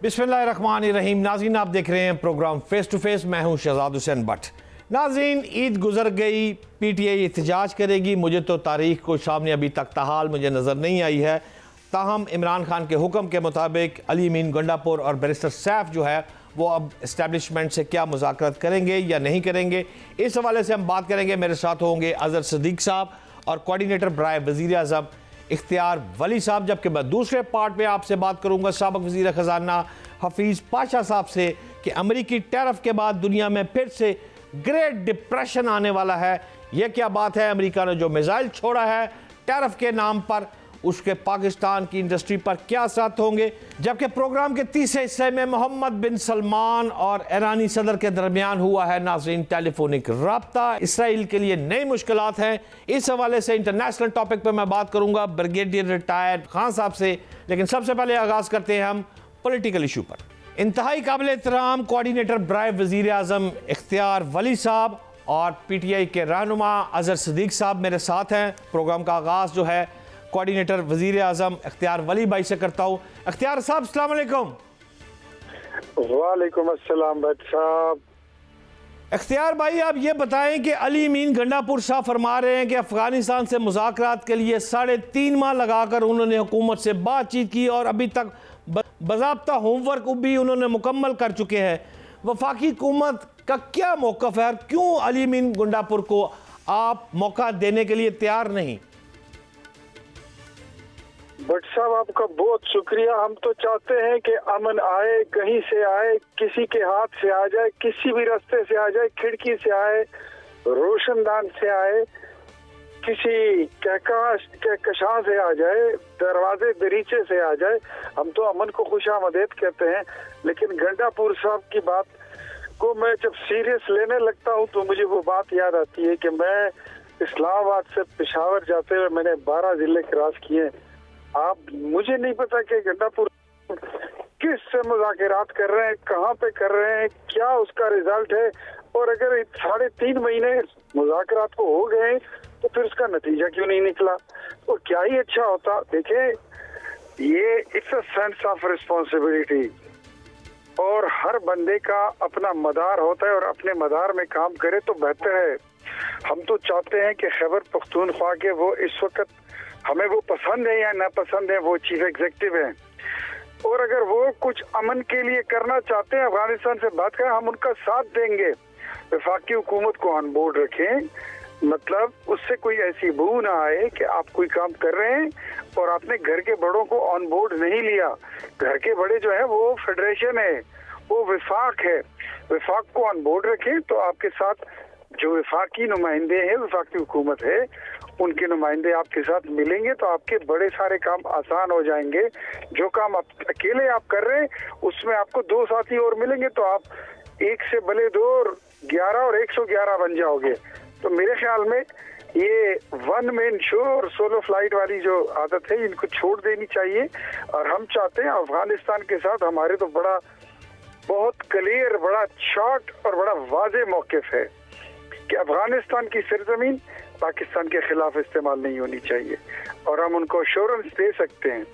बिस्मिल्लाहिर्रहमानिर्रहीम। नाज़रीन, आप देख रहे हैं प्रोग्राम फेस टू फेस। मैं हूं शहजाद हुसैन भट्ट। नाज़रीन, ईद गुजर गई, पीटीआई एहतजाज करेगी। मुझे तो तारीख को सामने अभी तक ताहाल मुझे नज़र नहीं आई है। ताहम इमरान खान के हुक्म के मुताबिक अली मीन गंडापुर और बैरिस्टर सैफ जो है वो अब इस्टेब्लिशमेंट से क्या मुज़ाकरत करेंगे या नहीं करेंगे, इस हवाले से हम बात करेंगे। मेरे साथ होंगे अजहर सिद्दीक साहब और कोऑर्डिनेटर बराए वज़ीर आज़म इख्तियार वली साहब, जबकि मैं दूसरे पार्ट में आपसे बात करूंगा साबिक़ वज़ीर ख़जाना हफीज़ पाशा साहब से कि अमरीकी टैरिफ के बाद दुनिया में फिर से ग्रेट डिप्रेशन आने वाला है। यह क्या बात है? अमेरिका ने जो मिसाइल छोड़ा है टैरिफ के नाम पर, उसके पाकिस्तान की इंडस्ट्री पर क्या असर होंगे। जबकि प्रोग्राम के तीसरे हिस्से में मोहम्मद बिन सलमान और ईरानी सदर के दरमियान हुआ है नाज़रीन टेलीफोनिक रब्ता। इसराइल के लिए नई मुश्किलात हैं। इस हवाले से इंटरनेशनल टॉपिक पर मैं बात करूंगा ब्रिगेडियर रिटायर्ड खान साहब से। लेकिन सबसे पहले आगाज़ करते हैं हम पॉलिटिकल इशू पर। इंतहाई काबिल एहतराम कोऑर्डिनेटर बराए वज़ीर आज़म इख्तियार वली साहब और पीटीआई के रहनुमा अजहर सिद्दीक साहब मेरे साथ हैं। प्रोग्राम का आगाज़ जो है कोऑर्डिनेटर वज़ीर आज़म इख्तियार वली भाई से करता हूँ। इख्तियार साहब, अस्सलाम वालेकुम। वालेकुम अस्सलाम भट्ट साहब। इख्तियार भाई, आप ये बताएं कि अली मीन गंडापुर साहब फरमा रहे हैं कि अफगानिस्तान से मुज़ाकरात के लिए 3.5 माह लगाकर उन्होंने हुकूमत से बातचीत की और अभी तक बाज़ाब्ता होमवर्क भी उन्होंने मुकम्मल कर चुके हैं। वफाकी हुकूमत का क्या मौक़िफ़ है और क्यों अली मीन गंडापुर को आप मौका देने के लिए तैयार नहीं? भट्ट साहब, आपका बहुत शुक्रिया। हम तो चाहते हैं कि अमन आए, कहीं से आए, किसी के हाथ से आ जाए, किसी भी रास्ते से आ जाए, खिड़की से आए, रोशनदान से आए, किसी कहकशां से आ जाए, दरवाजे दरीचे से आ जाए। हम तो अमन को खुशामदीद कहते हैं। लेकिन गंडापुर साहब की बात को मैं जब सीरियस लेने लगता हूँ तो मुझे वो बात याद आती है कि मैं इस्लामाबाद से पेशावर जाते हुए मैंने 12 जिले क्रॉस किए। आप मुझे नहीं पता कि गंडापुर किस से मुज़ाकरात कर रहे हैं, कहाँ पे कर रहे हैं, क्या उसका रिजल्ट है, और अगर 3.5 महीने मुज़ाकरात को हो गए तो फिर उसका नतीजा क्यों नहीं निकला? तो क्या ही अच्छा होता। देखें, ये it's a sense of responsibility और हर बंदे का अपना मदार होता है और अपने मदार में काम करे तो बेहतर है। हम तो चाहते हैं कि खैबर पख्तूनख्वा के वो इस वक्त हमें वो पसंद है या नापसंद है, वो चीफ एग्जीक्यूटिव हैं, और अगर वो कुछ अमन के लिए करना चाहते हैं, अफगानिस्तान से बात करें, हम उनका साथ देंगे। वफाकी हुकूमत को ऑन बोर्ड रखें, मतलब उससे कोई ऐसी बू ना आए कि आप कोई काम कर रहे हैं और आपने घर के बड़ों को ऑन बोर्ड नहीं लिया। घर के बड़े जो है वो फेडरेशन है, वो विफाक है। विफाक को ऑन बोर्ड रखें तो आपके साथ जो विफाकी नुमाइंदे हैं, विफाकी हुकूमत है, उनके नुमाइंदे आपके साथ मिलेंगे तो आपके बड़े सारे काम आसान हो जाएंगे। जो काम आप अकेले आप कर रहे हैं उसमें आपको 2 साथी और मिलेंगे तो आप 1 से भले 2 और 11 और 111 बन जाओगे। तो मेरे ख्याल में ये वन मैन शो और सोलो फ्लाइट वाली जो आदत है इनको छोड़ देनी चाहिए। और हम चाहते हैं अफगानिस्तान के साथ हमारे तो बहुत क्लियर, बड़ा शॉर्ट और बड़ा वाज़े मौक़िफ़ है कि अफगानिस्तान की सरजमीन पाकिस्तान के खिलाफ इस्तेमाल नहीं होनी चाहिए। और हम उनको अश्योरेंस दे सकते हैं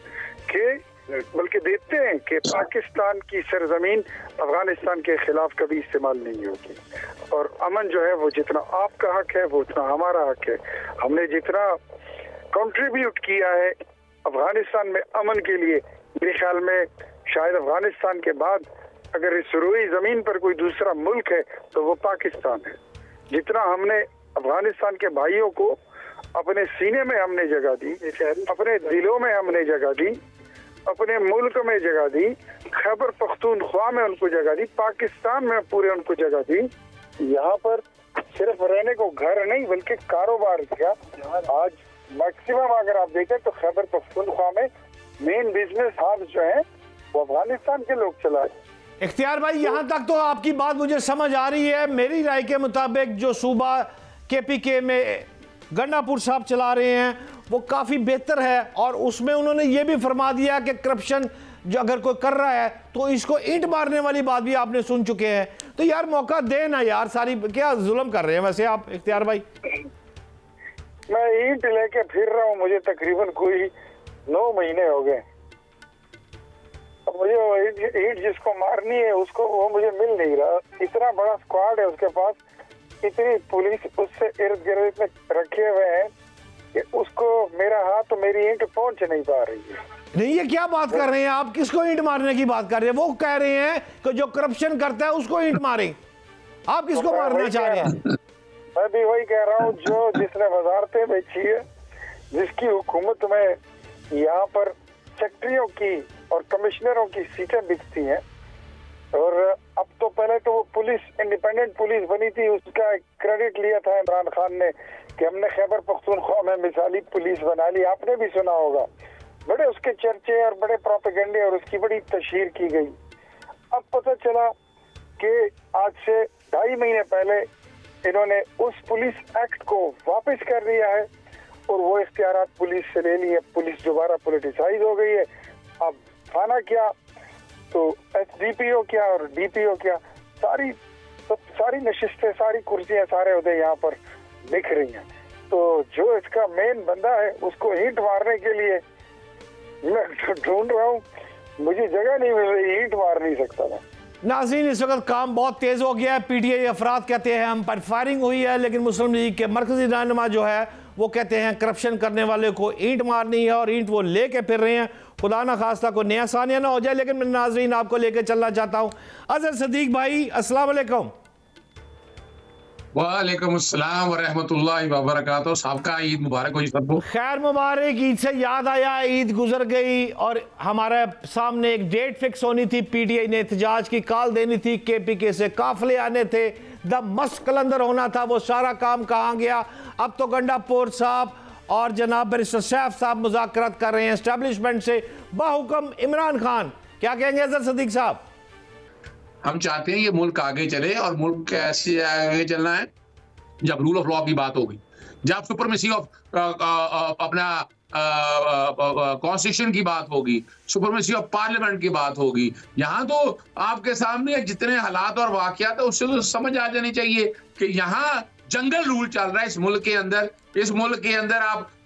कि बल्कि देते हैं कि पाकिस्तान की सरजमीन अफगानिस्तान के खिलाफ कभी इस्तेमाल नहीं होगी। और अमन जो है वो जितना आपका हक है वो उतना हमारा हक है। हमने जितना कंट्रीब्यूट किया है अफगानिस्तान में अमन के लिए, मेरे ख्याल में शायद अफगानिस्तान के बाद अगर इस रुई जमीन पर कोई दूसरा मुल्क है तो वो पाकिस्तान है। जितना हमने अफगानिस्तान के भाइयों को अपने सीने में हमने जगह दी, अपने दिलों में हमने जगह दी, अपने मुल्क में जगह दी, खैबर पख्तूनख्वा में उनको जगह दी, पाकिस्तान में पूरे उनको जगह दी। यहाँ पर सिर्फ रहने को घर नहीं बल्कि कारोबार किया। आज मैक्सिमम अगर आप देखें तो खैबर पख्तूनख्वा में मेन बिजनेस हब जो है वो अफगानिस्तान के लोग चला रहे। इख्तियार भाई, यहाँ तक तो आपकी बात मुझे समझ आ रही है। मेरी राय के मुताबिक जो सूबा KPK में गंडापुर साहब चला रहे हैं वो काफ़ी बेहतर है और उसमें उन्होंने ये भी फरमा दिया कि करप्शन जो अगर कोई कर रहा है तो इसको ईंट मारने वाली बात भी आपने सुन चुके हैं। तो यार मौका दे ना यार, सारी क्या जुल्म कर रहे हैं वैसे आप इख्तियार भाई? मैं ईंट लेके फिर रहा हूँ, मुझे तकरीबन कोई 9 महीने हो गए। अब मुझे वो ईंट जिसको मारनी है उसको वो मुझे मिल नहीं रहा। इतना बड़ा स्क्वाड है उसके पास, इतनी पुलिस उससे इर्द गिर्द में रखे हुए हैं कि उसको मेरा हाथ तो मेरी ईंट पहुंच नहीं पा रही है। नहीं, ये क्या बात कर रहे हैं आप? किसको ईंट मारने की बात कर रहे हैं? वो कह रहे हैं कि जो करप्शन करता है उसको ईंट मारें। आप किसको तो मारना चाह रहे हैं? मैं भी वही कह रहा हूँ, जो जिसने वजारतें बेची है, जिसकी हुकूमत में यहाँ पर सेक्रेटरियों की और कमिश्नरों की सीटें बिकती हैं, और अब तो पहले तो वो पुलिस इंडिपेंडेंट पुलिस बनी थी, उसका क्रेडिट लिया था इमरान खान ने कि हमने खैबर पख्तूनख्वा में मिसाली पुलिस बना ली। आपने भी सुना होगा, बड़े उसके चर्चे और बड़े प्रोपेगेंडे और उसकी बड़ी तशहीर की गई। अब पता चला कि आज से 2.5 महीने पहले इन्होंने उस पुलिस एक्ट को वापस कर दिया है और वो इख्तियारात पुलिस से ले लिए। पुलिस दोबारा पॉलिटिसाइज हो गई है। अब थाना क्या तो एसडीपीओ क्या और डीपीओ क्या, सारी नशिस्तें, सारी कुर्सियां, सारे उहदे यहाँ पर दिख रही हैं। तो जो इसका मेन बंदा है उसको ईंट मारने के लिए मैं ढूंढ रहा हूँ, मुझे जगह नहीं मिल रही, ईंट मार नहीं सकता मैं। नाज़रीन, इस वक्त काम बहुत तेज़ हो गया है। पीटीआई अफराद कहते हैं हम पर फायरिंग हुई है, लेकिन मुस्लिम लीग के मरकजी रहनुमा जो है वो कहते हैं करप्शन करने वाले को ईंट मारनी है और ईंट वो लेके फिर रहे हैं। खुदा ना खास्ता को नया सानिया ना हो जाए। लेकिन मैं नाज़रीन आपको लेके चलना चाहता हूँ। अजहर सदीक भाई, अस्सलाम वालेकुम। वालेकुम अस्सलाम व रहमतुल्लाहि व बरकातहू। सबका ईद मुबारक हो सबको। खैर मुबारक। ईद से याद आया, ईद गुजर गई और हमारे सामने एक डेट फिक्स होनी थी। पीटीआई ने एहतजाज की कॉल देनी थी, केपीके से काफिले आने थे, द मस्त कलंदर होना था। वो सारा काम कहाँ गया? अब तो गंडापुर साहब और जनाब बैरिस्टर सैफ साहब मुज़ाकरात कर रहे हैं एस्टेब्लिशमेंट से बाहुकम इमरान खान। क्या कहेंगे अजहर सदीक साहब? हम चाहते हैं ये मुल्क आगे चले, और मुल्क कैसे आगे चलना है? जब रूल ऑफ लॉ की बात होगी, जब सुपरमेसी ऑफ अपना कॉन्स्टिट्यूशन की बात होगी, सुपरमेसी ऑफ पार्लियामेंट की बात होगी। यहाँ तो आपके सामने जितने हालात और वाकयात है उससे तो समझ आ जानी चाहिए कि यहाँ जंगल रूल चल रहा है इस मुल्क के अंदर। इस मुल्क के अंदर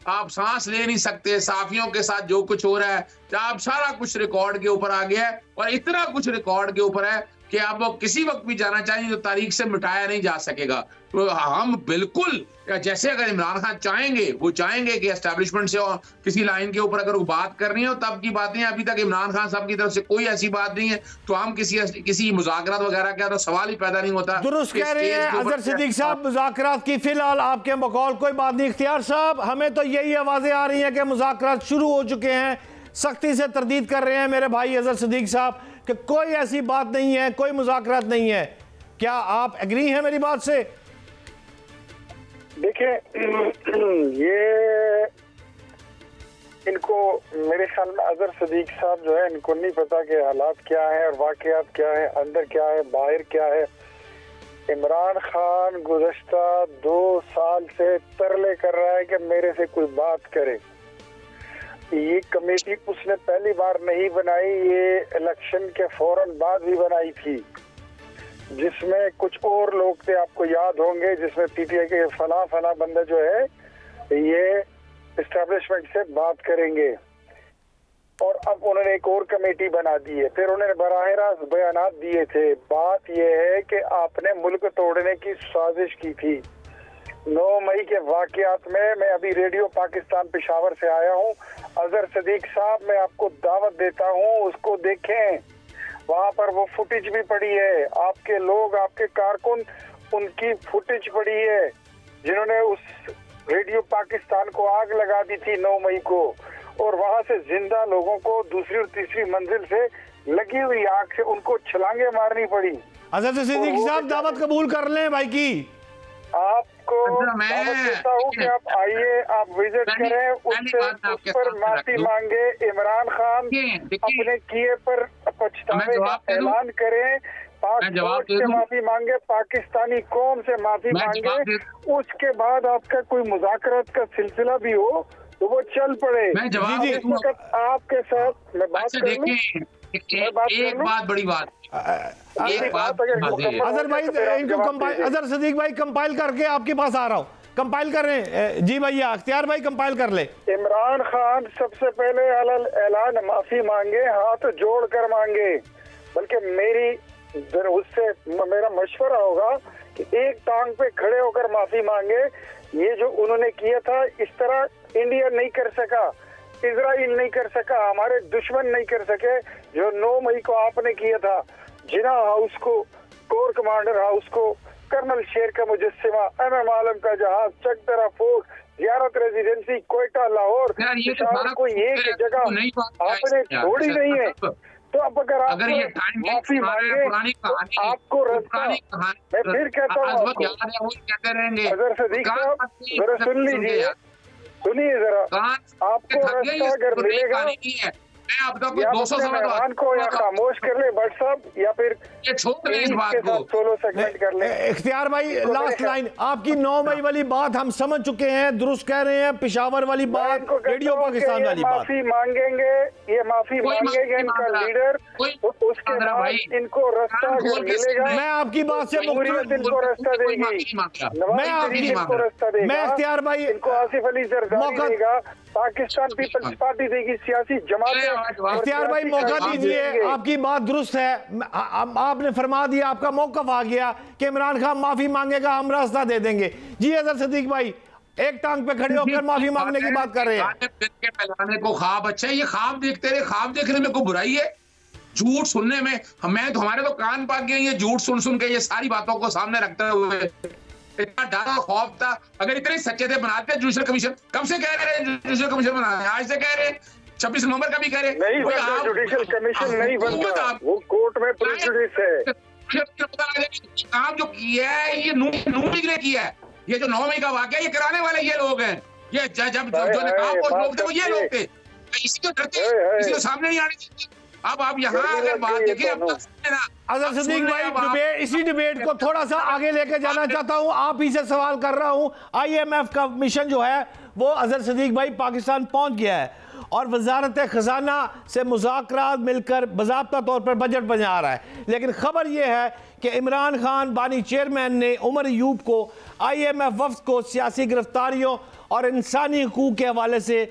आप सांस ले नहीं सकते। साफियों के साथ जो कुछ हो रहा है, आप सारा कुछ रिकॉर्ड के ऊपर आ गया है, और इतना कुछ रिकॉर्ड के ऊपर है कि आप किसी वक्त भी जाना चाहिए तो तारीख से मिटाया नहीं जा सकेगा। तो हम बिल्कुल, जैसे अगर इमरान खान चाहेंगे, वो चाहेंगे कि एस्टैब्लिशमेंट से और किसी लाइन के ऊपर अगर वो बात करनी है तब की बातें। अभी तक इमरान खान साहब की तरफ से कोई ऐसी बात नहीं है, तो हम किसी मुज़ाकरात वगैरह का तो सवाल ही पैदा नहीं होता। दुरुस्त कह रहे हैं अजहर सिद्दीक साहब, मुज़ाकरात की फिलहाल आपके बकौल कोई बात नहीं। इख्तियार साहब, हमें तो यही आवाज़ें आ रही हैं कि मुज़ाकरात शुरू हो चुके हैं, सख्ती से तरदीद कर रहे हैं मेरे भाई अजहर सिद्दीक साहब कि कोई ऐसी बात नहीं है, कोई मुज़ाकरात नहीं है। क्या आप एग्री हैं मेरी बात से? देखिए, ये इनको मेरे ख्याल में अजहर सदीक साहब जो है, इनको नहीं पता कि हालात क्या है और वाकयात क्या है, अंदर क्या है, बाहर क्या है। इमरान खान गुज़श्ता 2 साल से तरले कर रहा है कि मेरे से कोई बात करे। ये कमेटी उसने पहली बार नहीं बनाई, ये इलेक्शन के फौरन बाद भी बनाई थी, जिसमें कुछ और लोग थे, आपको याद होंगे, जिसमें पीटीआई के फला बंदे जो है ये एस्टेब्लिशमेंट से बात करेंगे। और अब उन्होंने एक और कमेटी बना दी है। फिर उन्होंने बराह रास्त बयानात दिए थे। बात यह है कि आपने मुल्क तोड़ने की साजिश की थी। 9 मई के वाकयात में, मैं अभी रेडियो पाकिस्तान पेशावर से आया हूँ, अजहर सदीक साहब मैं आपको दावत देता हूँ, उसको देखें। वहाँ पर वो फुटेज भी पड़ी है, आपके लोग, आपके कारकुन, उनकी फुटेज पड़ी है, जिन्होंने उस रेडियो पाकिस्तान को आग लगा दी थी 9 मई को, और वहाँ से जिंदा लोगों को दूसरी और तीसरी मंजिल से लगी हुई आग से उनको छलांगे मारनी पड़ी। अजहर सिद्दीक साहब, दावत कबूल कर लें भाई की। आपको दावत देता हूँ कि आप आइए, आप विजिट करें, उस पर माफी मांगे, इमरान खान अपने किए पर पछतावे का ऐलान करें, पाक से माफी मांगे, पाकिस्तानी कौम से माफी मांगे। उसके बाद आपका कोई मुज़ाकरात का सिलसिला भी हो तो वो चल पड़े। इस वक्त आपके साथ मैं बात करूं। एक बात, बड़ी बात, एक बात अजहर भाई, इनको अजहर सदीक भाई कंपाइल करके आपके पास आ रहा हूँ। कंपाइल कर रहे हैं। जी भैया अख्तियार भाई कंपाइल कर ले। इमरान खान सबसे पहले ऐलान माफी मांगे, हाथ जोड़ कर मांगे, बल्कि उससे मेरा मशवरा होगा कि एक टांग पे खड़े होकर माफी मांगे। ये जो उन्होंने किया था इस तरह इंडिया नहीं कर सका, इजराइल नहीं कर सका, हमारे दुश्मन नहीं कर सके जो 9 मई को आपने किया था। जिना हाउस को, कोर कमांडर हाउस को, कर्नल शेर का मुजस्सिमा, MM आलम का जहाज, चकदरा फोर्ट, जियारत रेजिडेंसी, कोयटा, लाहौर, को एक जगह आपने छोड़ी नहीं है। तो अब अगर ये माफी मांगे तो आपको रास्ता, मैं फिर कहता हूँ अजहर सदीक साहब जरा सुन लीजिए, सुनिए जरा, आपको रास्ता अगर मिलेगा मैं अब तक 200 मेहमान को या खामोश कर ले भट्ट साहब, या फिर ये छोड़ रहे इस बात को, सोलो सेगमेंट कर ले। इख्तियार भाई लास्ट लाइन आपकी 9 मई वाली बात हम समझ चुके हैं, दुरुस्त कह रहे हैं, पेशावर वाली बात, रेडियो पाकिस्तान वाली बात। माफी मांगेंगे, ये माफी मांगेंगे इनका लीडर, उसके बाद इनको रास्ता मिलेगा। मैं आपकी बात से इनको रास्ता देगी, इनको रास्ता देगी। मैं इख्तियार भाई इनको आसिफ अली जरदारी देगा, पाकिस्तान पीपल्स पार्टी देगी, सियासी जमात। इख्तियार भाई मौका दीजिए, आपकी बात दुरुस्त है, आपने फरमा दिया, आपका मौकफ आ गया कि इमरान खान माफी मांगेगा, हम रास्ता दे देंगे। जी अजहर सदीक भाई एक टांग पे खड़े होकर माफी मांगने की बात कर रहे हैं। फैलाने को ख्वाब अच्छा है, ये ख्वाब देखते रहे, ख्वाब देखने में कोई बुराई है? झूठ सुनने में हमारे तो कान पाक गए, ये झूठ सुन के ये सारी बातों को सामने रखते हुए इतना डर और खौफ था। अगर इतने सच्चे थे बनाते जुडिशल कमीशन, कब से कह रहे हैं जुडिशल कमीशन बनाना है, आज से कह रहे हैं, 26 नवंबर का भी कह रहे हैं। नहीं बनता जुडिशल कमीशन, नहीं बनता, वो कोर्ट में प्रेजुडिस है। काम जो किया है ये नून लीग ने किया है, ये जो 9 मई का वाकया ये कराने वाले ये लोग हैं, ये जब जो नकाबपोश लोग थे वो ये लोग थे, इसी को डरते, इसी को सामने नहीं आने देते। अब आप यहाँ अगर बात देखिए, अजहर सदीक भाई इसी डिबेट को थोड़ा सा आगे लेके जाना चाहता हूं, आप ही से सवाल कर रहा हूं। IMF का मिशन जो है वो अजहर सदीक भाई पाकिस्तान पहुंच गया है और वजारत खजाना से मुज़ाकरात मिलकर बाज़ाब्ता तौर पर बजट बना रहा है, लेकिन खबर यह है कि इमरान खान बानी चेयरमैन ने उमर अयूब को IMF वफ्द को सियासी गिरफ्तारियों और इंसानी हकूक़ के हवाले से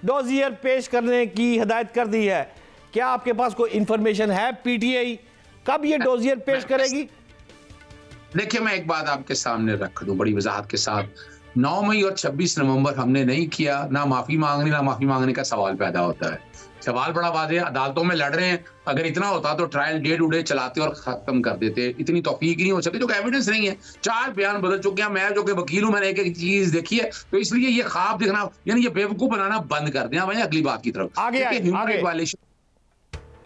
डोजियर पेश करने की हिदायत कर दी है। क्या आपके पास कोई इंफॉर्मेशन है PTI कब ये डोजियर पेश करेगी? देखिए मैं एक बात आपके सामने रख दूं बड़ी वजाहत के साथ, 9 मई और 26 नवंबर हमने नहीं किया, ना माफी मांगने का सवाल पैदा होता है। सवाल बड़ा वाज़ेह, अदालतों में लड़ रहे हैं, अगर इतना होता तो ट्रायल डेट उड़े चलाते और खत्म कर देते, इतनी तौफीक नहीं हो सकती, जो एविडेंस नहीं है। 4 बयान बदल चुके हैं, मैं जो कि वकील हूं, मैंने एक चीज देखी है, तो इसलिए ये ख्वाब देखना यानी ये बेवकूफ बनाना बंद कर दें। भाई अगली बात की तरफ ह्यूमन राइट वायलेशन,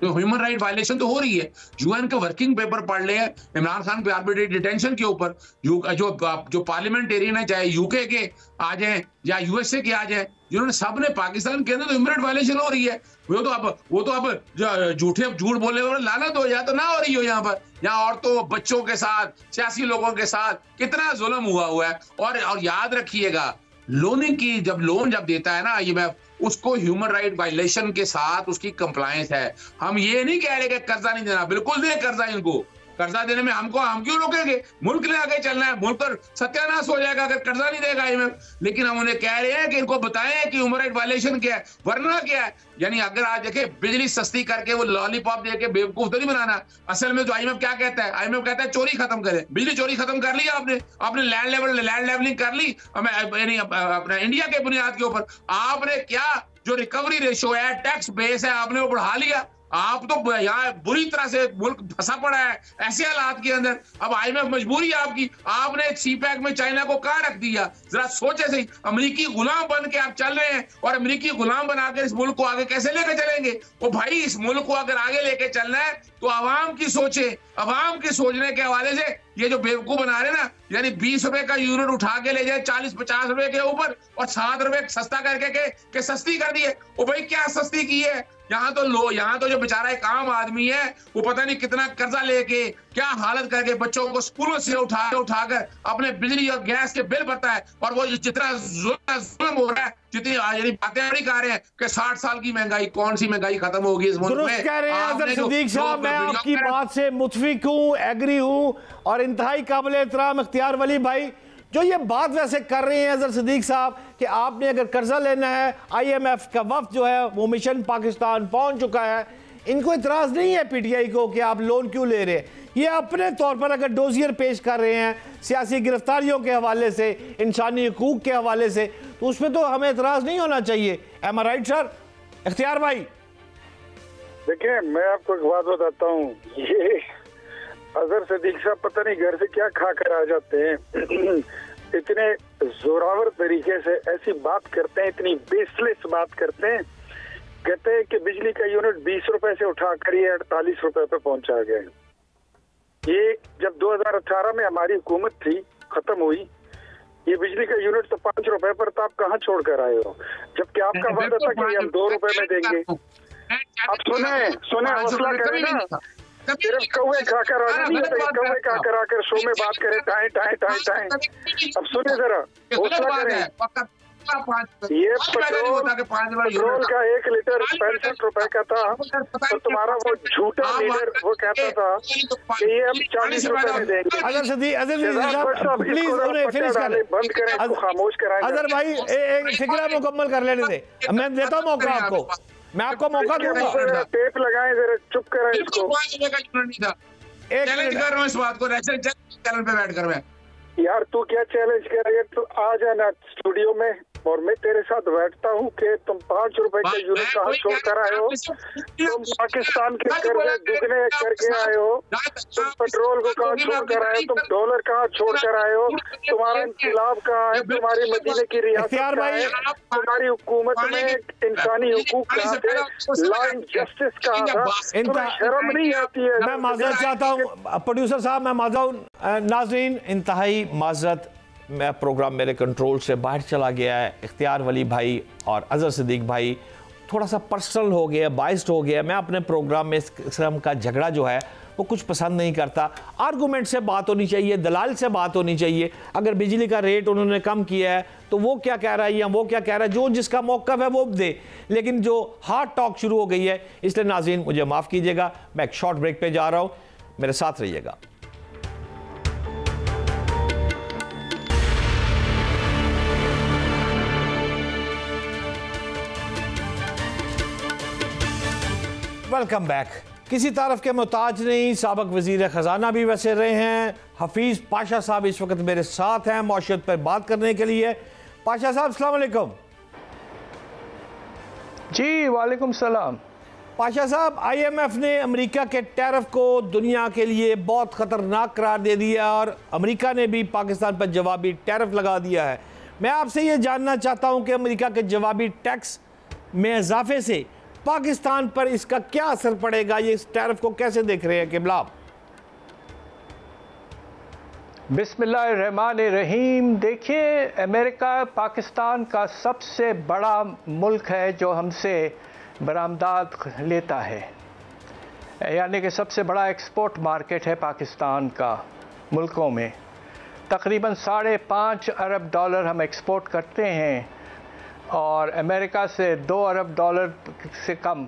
तो ह्यूमन राइट वायलेशन तो हो रही है। यूएन का वर्किंग पेपर पढ़ ले इमरान खान पे आर्बिट्रेरी डिटेंशन के ऊपर, जो पार्लियामेंटेरियन है, चाहे यूके के आ जाए या USA के आ जाए, जिन्होंने सबने पाकिस्तान के अंदर तो ह्यूमन राइट वायलेशन हो रही है। वो तो अब झूठ बोलने वाले लानत हो या तो ना हो रही हो, यहाँ औरतों बच्चों के साथ, सियासी लोगों के साथ कितना जुल्म हुआ है। और याद रखिएगा, लोन जब देता है ना IMF, उसको ह्यूमन राइट वायलेशन के साथ उसकी कंप्लायंस है। हम ये नहीं कह रहे कि कर्जा नहीं देना, बिल्कुल दें कर्जा, इनको कर्जा देने में हम क्यों रोकेंगे? मुल्क ने आगे चलना है, मुल्क पर सत्यानाश हो जाएगा अगर कर्जा नहीं देगा IMF। लेकिन हम उन्हें कह रहे हैं कि इनको बताएं कि ह्यूमन राइट वायलेशन क्या है, वरना क्या है। यानी अगर आज देखे बिजली सस्ती करके वो लॉलीपॉप दे के बेवकूफ तो नहीं बनाना। असल में तो IMF क्या कहता है, IMF कहता है चोरी खत्म करें, बिजली चोरी खत्म कर ली आपने लैंड लेवलिंग कर ली, अपना इंडिया के बुनियाद के ऊपर आपने क्या जो रिकवरी रेशो है, टैक्स बेस है, आपने वो बढ़ा लिया। आप तो यहाँ बुरी तरह से मुल्क फंसा पड़ा है ऐसे हालात के अंदर। अब IMF मजबूरी है आपकी, आपने CPEC में चाइना को कहाँ रख दिया? जरा सोचे सही, अमेरिकी गुलाम बन के आप चल रहे हैं, और अमेरिकी गुलाम बनाकर इस मुल्क को आगे कैसे लेकर चलेंगे? वो भाई इस मुल्क को अगर आगे लेके चलना है तो आवाम की सोचे, आवाम के सोचने के हवाले से ये जो बेवकूफ बना रहे ना, यानी 20 रुपए का यूनिट उठा के ले जाए 40-50 रुपए के ऊपर और 7 रुपए सस्ता करके के सस्ती कर दी है। वो भाई क्या सस्ती की है? यहाँ तो जो बेचारा एक आम आदमी है वो पता नहीं कितना कर्जा लेके क्या हालत करके बच्चों को स्कूलों से उठाकर अपने बिजली और गैस के बिल भरता है। और वो जितना जुल्म हो रहा है, जितनी यानी बातें बड़ी कर रहे हैं कि 60 साल की महंगाई, कौन सी महंगाई खत्म होगी इस मुल्क में? कह रहे हैं अजहर सदीक साहब, मैं आपकी बात से मुतफिक हूँ, एग्री हूँ, और इंतहाई काबिल एहतराम इख्तियार वली भाई जो ये बात वैसे कर रहे हैं अजहर सिद्दीक साहब कि आपने अगर कर्जा लेना है, IMF का वफ्द जो है वो मिशन पाकिस्तान पहुंच चुका है, इनको इतराज़ नहीं है PTI को कि आप लोन क्यों ले रहे हैं। ये अपने तौर पर अगर डोजियर पेश कर रहे हैं सियासी गिरफ्तारियों के हवाले से, इंसानी हकूक़ के हवाले से, तो उसमें तो हमें इतराज़ नहीं होना चाहिए। एम आई राइट सर? इख्तियार भाई देखिए, मैं आपको एक बात बताता हूँ, ये अजहर सिद्दीक साहब पता नहीं घर से क्या खा कर आ जाते हैं इतने जोरावर तरीके से ऐसी बात करते हैं, इतनी बेसलेस बात करते हैं। कहते हैं कि बिजली का यूनिट 20 रुपए से उठाकर ये 48 रुपए पे पहुंचा गया। ये जब 2018 में हमारी हुकूमत थी, खत्म हुई, ये बिजली का यूनिट तो 5 रुपए पर था, आप कहाँ छोड़ कर आए हो? जबकि आपका वादा था कि हम 2 रुपए में देंगे। अब सुने हौसला करें ना, सिर्फ कौवे खाकर कौवे खाकर आकर शो में बात करें टाए टाए टाए टाए। अब सुने जरा, हौसला करें। ये पेट्रोल का 1 लीटर 65 रुपए का था, तो तुम्हारा वो झूठा लीडर वो कहता था कि ये हम 40 रुपए में देंगे। बंद करें, खामोश कराएं। अजहर भाई एक फिक्रा मुकम्मल कर लेने दे, मैं देता हूँ मौका आपको, मैं आपको मौका दूंगा। टेप लगाएं जरा, चुप करें इसको। चैलेंज कर रहा हूँ इस बात को, चैनल पे बैठ कर मैं। यार तू क्या चैलेंज करेगा? तू आ जाना स्टूडियो में और मैं तेरे साथ बैठता हूँ कि तुम 5 रुपए के यूनिट कहाँ छोड़ कर आए हो? तुम पाकिस्तान के कर्जे दुगने करके आए हो, तुम पेट्रोल को कहाँ छोड़ कर आए हो, तुम डॉलर कहाँ छोड़ कर आए हो, तुम्हारा इंकलाब कहाँ है, तुम्हारी मदीने की रियासत कहाँ है, तुम्हारी हुकूमत में इंसानी हुकूक कहाँ थे, लॉ एंड जस्टिस कहाँ था? तुम्हें शर्म नहीं आती है? मैं माजरत चाहता हूँ प्रोड्यूसर साहब, मैं माजूर नाज़रीन, इंतहाई माजरत, मैं प्रोग्राम मेरे कंट्रोल से बाहर चला गया है। इख्तियार वली भाई और अजहर सिद्दीक भाई थोड़ा सा पर्सनल हो गया, बाइस्ड हो गया। मैं अपने प्रोग्राम में इस किस्म का झगड़ा जो है वो कुछ पसंद नहीं करता। आर्गूमेंट से बात होनी चाहिए, दलाल से बात होनी चाहिए। अगर बिजली का रेट उन्होंने कम किया है तो वो क्या कह रहा है या वो क्या कह रहा है, जो जिसका मौक़िफ़ है वो दे। लेकिन जो हार्ड टॉक शुरू हो गई है, इसलिए नाज़रीन मुझे माफ़ कीजिएगा, मैं एक शॉर्ट ब्रेक पे जा रहा हूँ, मेरे साथ रहिएगा। Welcome back. किसी तारफ के मोहताज नहीं, साबिक वज़ीर ख़जाना भी वैसे रहे हैं, हफीज़ पाशा साहब इस वक्त मेरे साथ हैं मौशियत पर बात करने के लिए। पाशा साहब अस्सलाम वालेकुम। जी वालेकुम सलाम। पाशा साहब, IMF ने अमेरिका के टैरिफ को दुनिया के लिए बहुत ख़तरनाक करार दे दिया और अमेरिका ने भी पाकिस्तान पर जवाबी टैरिफ लगा दिया है। मैं आपसे ये जानना चाहता हूँ कि अमेरिका के जवाबी टैक्स में इजाफे से पाकिस्तान पर इसका क्या असर पड़ेगा? ये इस टैरिफ को कैसे देख रहे हैं किबला? बिस्मिल्लाहिर्रहमानिर्रहीम। देखिए, अमेरिका पाकिस्तान का सबसे बड़ा मुल्क है जो हमसे बरामदात लेता है, यानी कि सबसे बड़ा एक्सपोर्ट मार्केट है पाकिस्तान का मुल्कों में। तकरीबन $5.5 अरब हम एक्सपोर्ट करते हैं और अमेरिका से $2 अरब से कम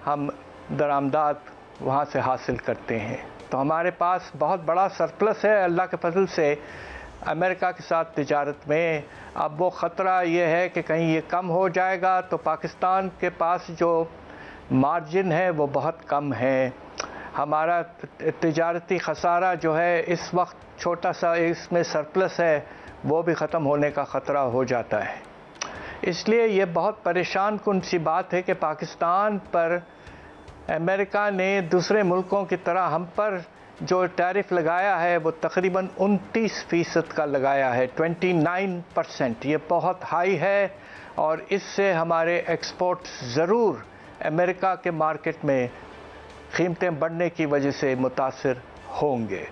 हम दरामदात वहाँ से हासिल करते हैं। तो हमारे पास बहुत बड़ा सरप्लस है अल्लाह के फजल से अमेरिका के साथ तिजारत में। अब वो ख़तरा ये है कि कहीं ये कम हो जाएगा तो पाकिस्तान के पास जो मार्जिन है वो बहुत कम है। हमारा तिजारती खसारा जो है इस वक्त छोटा सा इसमें सरप्लस है, वो भी ख़त्म होने का ख़तरा हो जाता है। इसलिए ये बहुत परेशान कुन सी बात है कि पाकिस्तान पर अमेरिका ने दूसरे मुल्कों की तरह हम पर जो टैरिफ लगाया है वो तकरीबन 29% का लगाया है, 29%। ये बहुत हाई है और इससे हमारे एक्सपोर्ट ज़रूर अमेरिका के मार्केट में कीमतें बढ़ने की वजह से मुतासिर होंगे।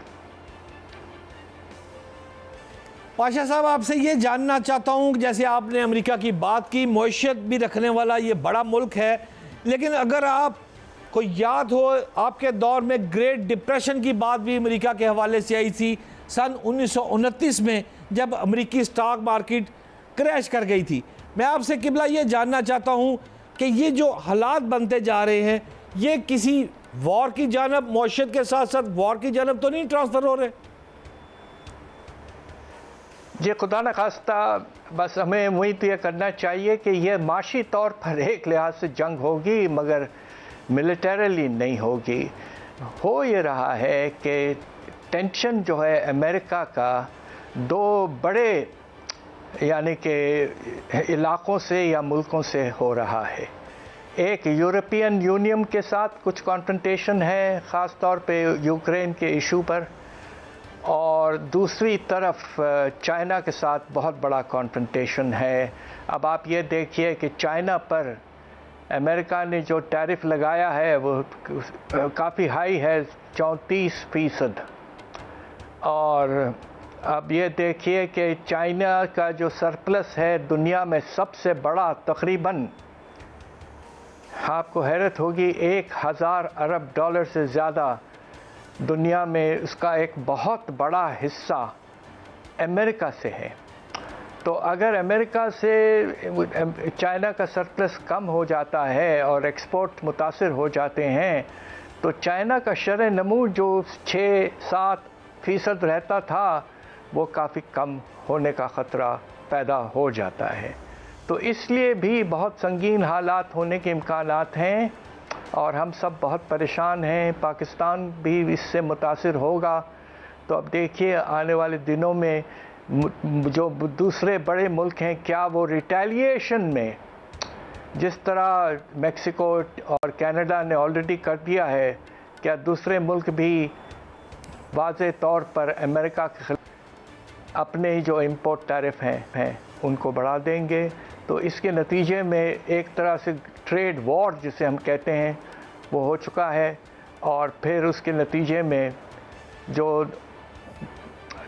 पाशा साहब, आपसे ये जानना चाहता हूँ, जैसे आपने अमेरिका की बात की, मईशत भी रखने वाला ये बड़ा मुल्क है, लेकिन अगर आप को याद हो आपके दौर में ग्रेट डिप्रेशन की बात भी अमेरिका के हवाले से आई थी सन 1929 में, जब अमेरिकी स्टॉक मार्केट क्रैश कर गई थी। मैं आपसे किबला ये जानना चाहता हूँ कि ये जो हालात बनते जा रहे हैं, ये किसी वॉर की जानब, मईशत के साथ साथ वॉर की जानब तो नहीं ट्रांसफ़र हो रहे? जी खुदा न खास्ता, बस हमें उम्मीद ये करना चाहिए कि यह माशी तौर पर एक लिहाज से जंग होगी मगर मिलिटरली नहीं होगी। हो ये रहा है कि टेंशन जो है अमेरिका का दो बड़े यानी कि इलाकों से या मुल्कों से हो रहा है। एक यूरोपियन यूनियन के साथ कुछ कॉन्फ्रंटेशन है ख़ास तौर पे यूक्रेन के इशू पर, और दूसरी तरफ चाइना के साथ बहुत बड़ा कॉन्फ्रंटेशन है। अब आप ये देखिए कि चाइना पर अमेरिका ने जो टैरिफ लगाया है वो काफ़ी हाई है, 34%। और अब ये देखिए कि चाइना का जो सरप्लस है दुनिया में सबसे बड़ा, तकरीबन आपको हैरत होगी 1000 अरब डॉलर से ज़्यादा दुनिया में उसका एक बहुत बड़ा हिस्सा अमेरिका से है। तो अगर अमेरिका से चाइना का सरप्लस कम हो जाता है और एक्सपोर्ट मुतासिर हो जाते हैं तो चाइना का शरह नमू जो 6-7% रहता था वो काफ़ी कम होने का ख़तरा पैदा हो जाता है। तो इसलिए भी बहुत संगीन हालात होने के इम्कानात हैं और हम सब बहुत परेशान हैं। पाकिस्तान भी इससे मुतासिर होगा। तो अब देखिए आने वाले दिनों में जो दूसरे बड़े मुल्क हैं क्या वो रिटेलिएशन में, जिस तरह मेक्सिको और कनाडा ने ऑलरेडी कर दिया है, क्या दूसरे मुल्क भी वाज़े तौर पर अमेरिका के खिलाफ अपने ही जो इम्पोर्ट टैरिफ हैं उनको बढ़ा देंगे। तो इसके नतीजे में एक तरह से ट्रेड वॉर जिसे हम कहते हैं वो हो चुका है, और फिर उसके नतीजे में जो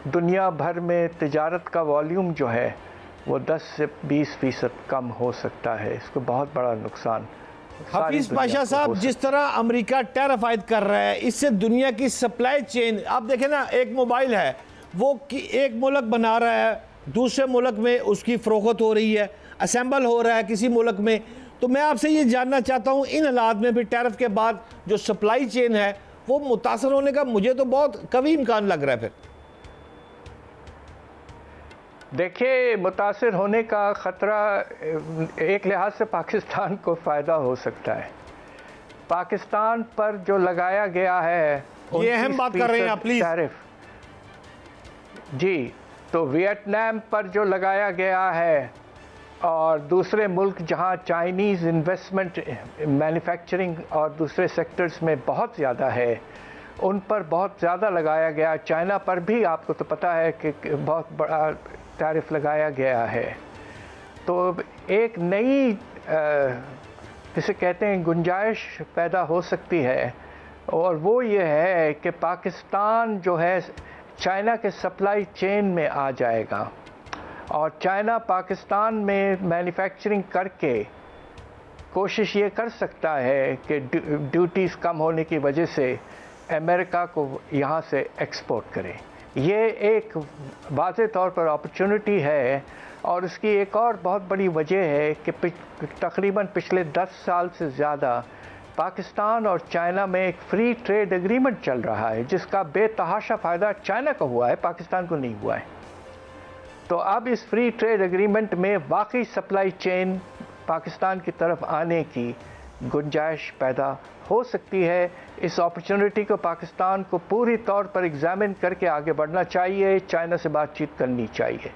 दुनिया भर में तिजारत का वॉल्यूम जो है वो 10 से 20% कम हो सकता है। इसको बहुत बड़ा नुकसान। हफीज़ पाशा साहब, जिस तरह अमेरिका टैरिफ आयद कर रहा है इससे दुनिया की सप्लाई चेन, आप देखें ना, एक मोबाइल है वो एक मुल्क बना रहा है, दूसरे मुल्क में उसकी फ़रोख्त हो रही है, असेंबल हो रहा है किसी मुल्क में। तो मैं आपसे ये जानना चाहता हूँ इन हालात में भी टैरिफ के बाद जो सप्लाई चेन है वो मुतासर होने का मुझे तो बहुत कभी इम्कान लग रहा है। फिर देखिए, मुतासर होने का ख़तरा एक लिहाज से पाकिस्तान को फ़ायदा हो सकता है। पाकिस्तान पर जो लगाया गया है, ये अहम बात कर रहे हैं आप प्लीज़। टैरिफ जी, तो वियतनाम पर जो लगाया गया है और दूसरे मुल्क जहां चाइनीज़ इन्वेस्टमेंट मैन्युफैक्चरिंग और दूसरे सेक्टर्स में बहुत ज़्यादा है, उन पर बहुत ज़्यादा लगाया गया। चाइना पर भी आपको तो पता है कि बहुत बड़ा टैरिफ लगाया गया है। तो एक नई जिसे कहते हैं गुंजाइश पैदा हो सकती है, और वो ये है कि पाकिस्तान जो है चाइना के सप्लाई चेन में आ जाएगा और चाइना पाकिस्तान में मैन्युफैक्चरिंग करके कोशिश ये कर सकता है कि ड्यूटीज़ कम होने की वजह से अमेरिका को यहाँ से एक्सपोर्ट करे। ये एक वाज़े तौर पर अपॉर्चुनिटी है, और उसकी एक और बहुत बड़ी वजह है कि तकरीबन पिछले 10 साल से ज़्यादा पाकिस्तान और चाइना में एक फ्री ट्रेड एग्रीमेंट चल रहा है जिसका बेतहाशा फ़ायदा चाइना को हुआ है, पाकिस्तान को नहीं हुआ है। तो अब इस फ्री ट्रेड एग्रीमेंट में वाकई सप्लाई चेन पाकिस्तान की तरफ आने की गुंजाइश पैदा हो सकती है। इस अपॉर्चुनिटी को पाकिस्तान को पूरी तौर पर एग्जामिन करके आगे बढ़ना चाहिए, चाइना से बातचीत करनी चाहिए।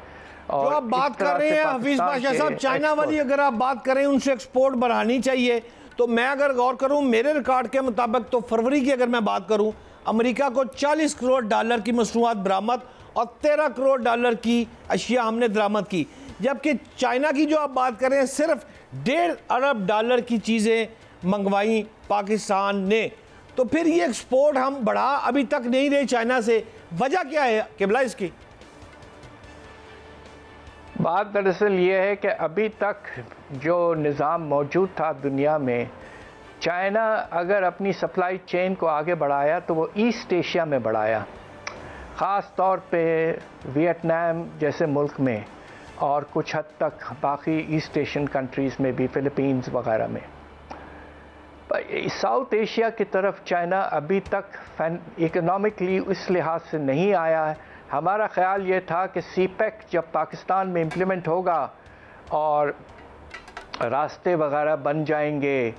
और जो आप बात कर रहे हैं हफीज़ पाशा साहब, चाइना वाली अगर आप बात करें उनसे एक्सपोर्ट बढ़ानी चाहिए, तो मैं अगर गौर करूं मेरे रिकॉर्ड के मुताबिक तो फरवरी की अगर मैं बात करूं, अमेरिका को $40 करोड़ की मसनूआत बरामद और $13 करोड़ की अशिया हमने दरामद की, जबकि चाइना की जो आप बात कर रहे हैं सिर्फ $1.5 अरब की चीज़ें मंगवाई पाकिस्तान ने। तो फिर ये एक्सपोर्ट हम बढ़ा अभी तक नहीं रहे चाइना से, वजह क्या है किबला इसकी? बात दरअसल ये है कि अभी तक जो निज़ाम मौजूद था दुनिया में, चाइना अगर अपनी सप्लाई चेन को आगे बढ़ाया तो वो ईस्ट एशिया में बढ़ाया, ख़ास तौर पे वियतनाम जैसे मुल्क में और कुछ हद तक बाकी ईस्ट एशियन कंट्रीज़ में भी, फ़िलिपींस वगैरह में। साउथ एशिया की तरफ चाइना अभी तक इकोनॉमिकली इस लिहाज से नहीं आया है, हमारा ख्याल ये था कि सीपेक जब पाकिस्तान में इम्प्लीमेंट होगा और रास्ते वगैरह बन जाएंगे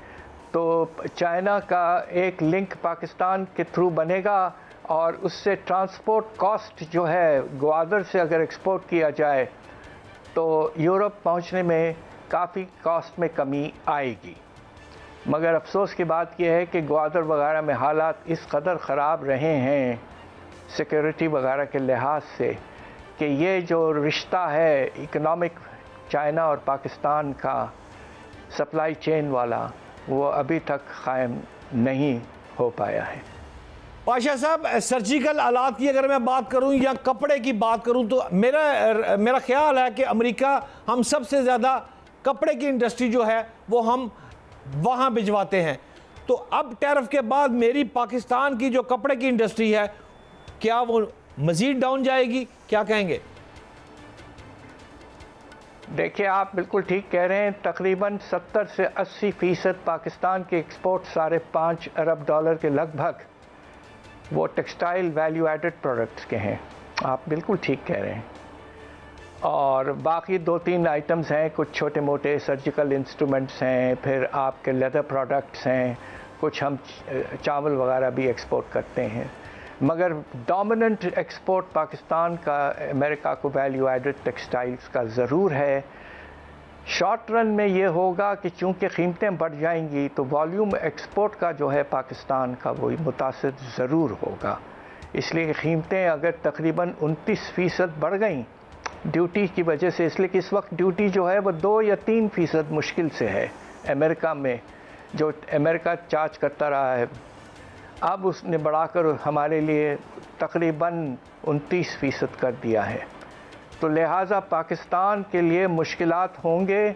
तो चाइना का एक लिंक पाकिस्तान के थ्रू बनेगा और उससे ट्रांसपोर्ट कॉस्ट जो है ग्वादर से अगर एक्सपोर्ट किया जाए तो यूरोप पहुंचने में काफ़ी कॉस्ट में कमी आएगी। मगर अफसोस की बात यह है कि ग्वादर वगैरह में हालात इस कदर ख़राब रहे हैं सिक्योरिटी वगैरह के लिहाज से कि ये जो रिश्ता है इकोनॉमिक चाइना और पाकिस्तान का सप्लाई चेन वाला वो अभी तक कायम नहीं हो पाया है। पाशा साहब, सर्जिकल आलात की अगर मैं बात करूं या कपड़े की बात करूं तो मेरा ख्याल है कि अमेरिका हम सबसे ज़्यादा कपड़े की इंडस्ट्री जो है वो हम वहां भिजवाते हैं। तो अब टैरिफ के बाद मेरी पाकिस्तान की जो कपड़े की इंडस्ट्री है क्या वो मज़ीद डाउन जाएगी, क्या कहेंगे? देखिए, आप बिल्कुल ठीक कह रहे हैं। तकरीबन 70 से 80% पाकिस्तान के एक्सपोर्ट $5.5 अरब के लगभग वो टेक्सटाइल वैल्यू एडेड प्रोडक्ट्स के हैं। आप बिल्कुल ठीक कह रहे हैं। और बाकी 2-3 आइटम्स हैं, कुछ छोटे मोटे सर्जिकल इंस्ट्रूमेंट्स हैं, फिर आपके लेदर प्रोडक्ट्स हैं, कुछ हम चावल वगैरह भी एक्सपोर्ट करते हैं। मगर डोमिनेंट एक्सपोर्ट पाकिस्तान का अमेरिका को वैल्यू एडेड टेक्सटाइल्स का ज़रूर है। शॉर्ट रन में ये होगा कि चूँकि कीमतें बढ़ जाएंगी तो वॉल्यूम एक्सपोर्ट का जो है पाकिस्तान का वो मुतासिर ज़रूर होगा। इसलिए कीमतें अगर तकरीबन 29% बढ़ गई ड्यूटी की वजह से, इसलिए कि इस वक्त ड्यूटी जो है वो 2 या 3% मुश्किल से है अमेरिका में, जो अमेरिका चार्ज करता रहा है। अब उसने बढ़ाकर हमारे लिए तकरीबन 29% कर दिया है। तो लिहाजा पाकिस्तान के लिए मुश्किलात होंगे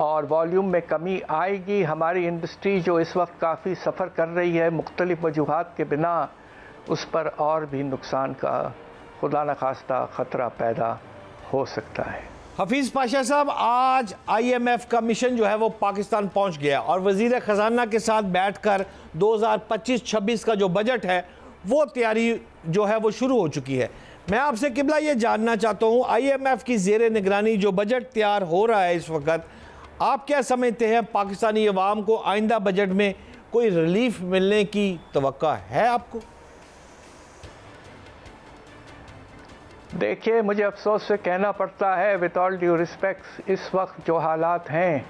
और वॉल्यूम में कमी आएगी। हमारी इंडस्ट्री जो इस वक्त काफ़ी सफ़र कर रही है मुख्तलिफ़ वजूहात के बिना, उस पर और भी नुकसान का खुदा न खास्ता ख़तरा पैदा हो सकता है। हफीज़ पाशा साहब, आज IMF का मिशन जो है वो पाकिस्तान पहुंच गया और वज़ीर ख़जाना के साथ बैठकर 2025-26 का जो बजट है वो तैयारी जो है वो शुरू हो चुकी है। मैं आपसे किबला ये जानना चाहता हूँ, IMF की ज़ेर निगरानी जो बजट तैयार हो रहा है इस वक्त, आप क्या समझते हैं पाकिस्तानी अवाम को आइंदा बजट में कोई रिलीफ मिलने की तवक्का है आपको? देखिए, मुझे अफसोस से कहना पड़ता है, विद ऑल ड्यू रिस्पेक्ट, इस वक्त जो हालात हैं